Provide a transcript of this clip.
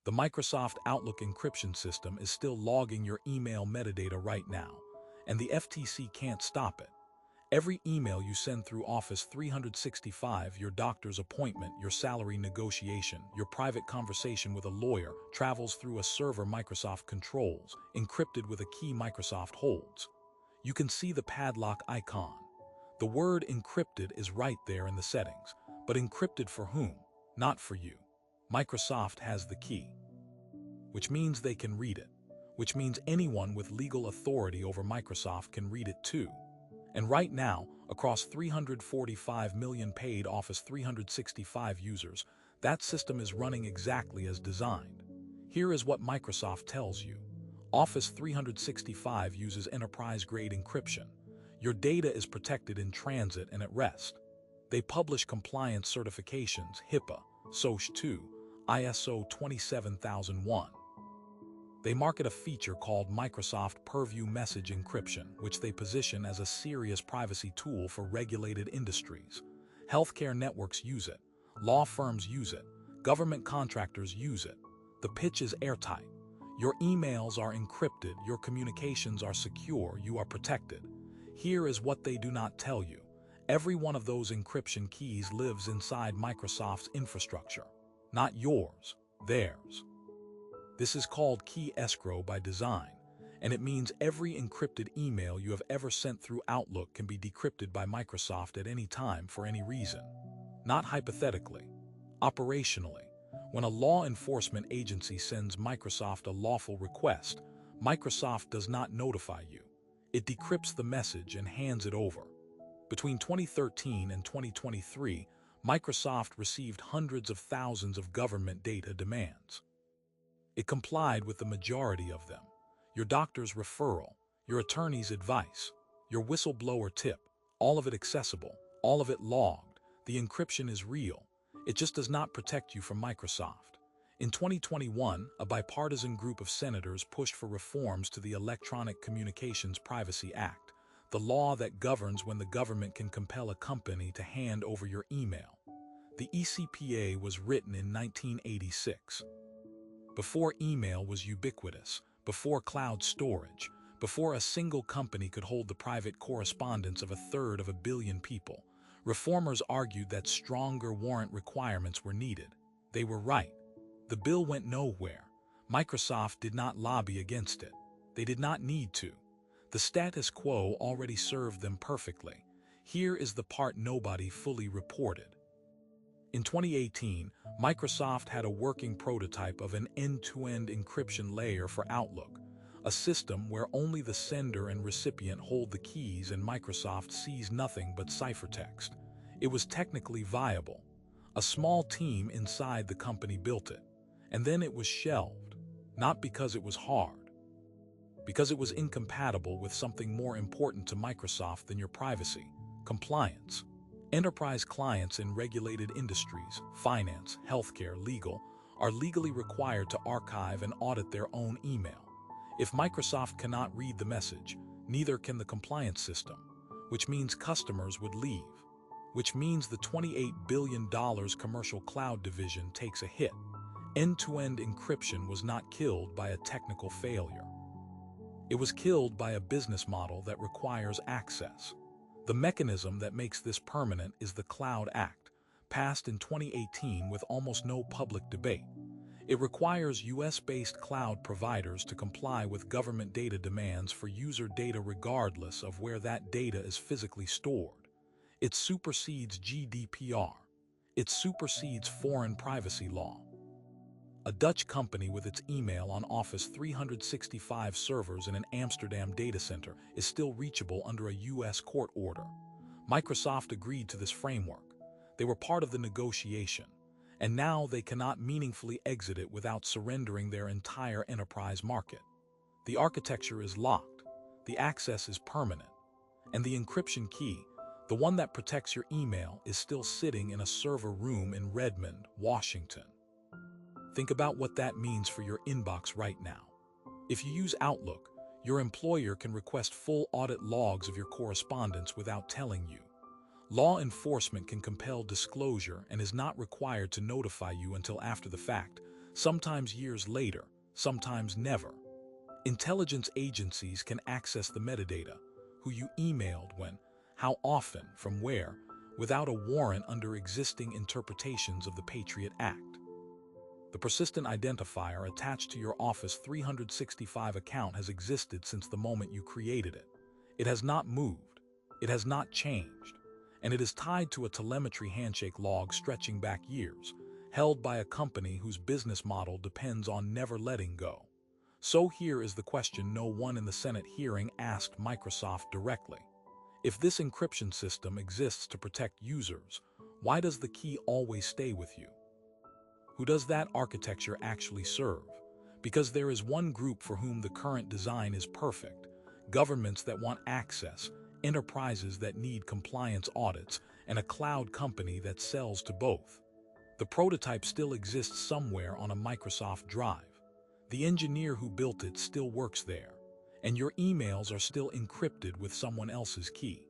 The Microsoft Outlook encryption system is still logging your email metadata right now, and the FTC can't stop it. Every email you send through Office 365, your doctor's appointment, your salary negotiation, your private conversation with a lawyer, travels through a server Microsoft controls, encrypted with a key Microsoft holds. You can see the padlock icon. The word encrypted is right there in the settings, but encrypted for whom? Not for you. Microsoft has the key, which means they can read it, which means anyone with legal authority over Microsoft can read it too. And right now, across 345 million paid Office 365 users, that system is running exactly as designed. Here is what Microsoft tells you. Office 365 uses enterprise-grade encryption. Your data is protected in transit and at rest. They publish compliance certifications, HIPAA, SOC 2, ISO 27001. They market a feature called Microsoft Purview Message Encryption, which they position as a serious privacy tool for regulated industries. Healthcare networks use it, law firms use it, government contractors use it. The pitch is airtight. Your emails are encrypted, your communications are secure, you are protected. Here is what they do not tell you. Every one of those encryption keys lives inside Microsoft's infrastructure. Not yours, theirs. This is called key escrow by design, and it means every encrypted email you have ever sent through Outlook can be decrypted by Microsoft at any time for any reason. Not hypothetically, operationally. When a law enforcement agency sends Microsoft a lawful request, Microsoft does not notify you. It decrypts the message and hands it over. Between 2013 and 2023, Microsoft received hundreds of thousands of government data demands. It complied with the majority of them. Your doctor's referral, your attorney's advice, your whistleblower tip, all of it accessible, all of it logged. The encryption is real. It just does not protect you from Microsoft. In 2021, a bipartisan group of senators pushed for reforms to the Electronic Communications Privacy Act, the law that governs when the government can compel a company to hand over your email. The ECPA was written in 1986. Before email was ubiquitous, before cloud storage, before a single company could hold the private correspondence of 1/3 billion people, reformers argued that stronger warrant requirements were needed. They were right. The bill went nowhere. Microsoft did not lobby against it. They did not need to. The status quo already served them perfectly. Here is the part nobody fully reported. In 2018, Microsoft had a working prototype of an end-to-end encryption layer for Outlook, a system where only the sender and recipient hold the keys and Microsoft sees nothing but ciphertext. It was technically viable. A small team inside the company built it, and then it was shelved, not because it was hard, because it was incompatible with something more important to Microsoft than your privacy: compliance. Enterprise clients in regulated industries, finance, healthcare, legal, are legally required to archive and audit their own email. If Microsoft cannot read the message, neither can the compliance system, which means customers would leave, which means the $28 billion commercial cloud division takes a hit. End-to-end encryption was not killed by a technical failure. It was killed by a business model that requires access. The mechanism that makes this permanent is the Cloud Act, passed in 2018 with almost no public debate. It requires US-based cloud providers to comply with government data demands for user data regardless of where that data is physically stored. It supersedes GDPR. It supersedes foreign privacy law. A Dutch company with its email on Office 365 servers in an Amsterdam data center is still reachable under a US court order. Microsoft agreed to this framework. They were part of the negotiation, and now they cannot meaningfully exit it without surrendering their entire enterprise market. The architecture is locked, the access is permanent, and the encryption key, the one that protects your email, is still sitting in a server room in Redmond, Washington. Think about what that means for your inbox right now. If you use Outlook, your employer can request full audit logs of your correspondence without telling you. Law enforcement can compel disclosure and is not required to notify you until after the fact, sometimes years later, sometimes never. Intelligence agencies can access the metadata, who you emailed when, how often, from where, without a warrant under existing interpretations of the Patriot Act. The persistent identifier attached to your Office 365 account has existed since the moment you created it. It has not moved, it has not changed, and it is tied to a telemetry handshake log stretching back years, held by a company whose business model depends on never letting go. So here is the question no one in the Senate hearing asked Microsoft directly. If this encryption system exists to protect users, why does the key always stay with you? Who does that architecture actually serve? Because there is one group for whom the current design is perfect: governments that want access, enterprises that need compliance audits, and a cloud company that sells to both. The prototype still exists somewhere on a Microsoft drive. The engineer who built it still works there, and your emails are still encrypted with someone else's key.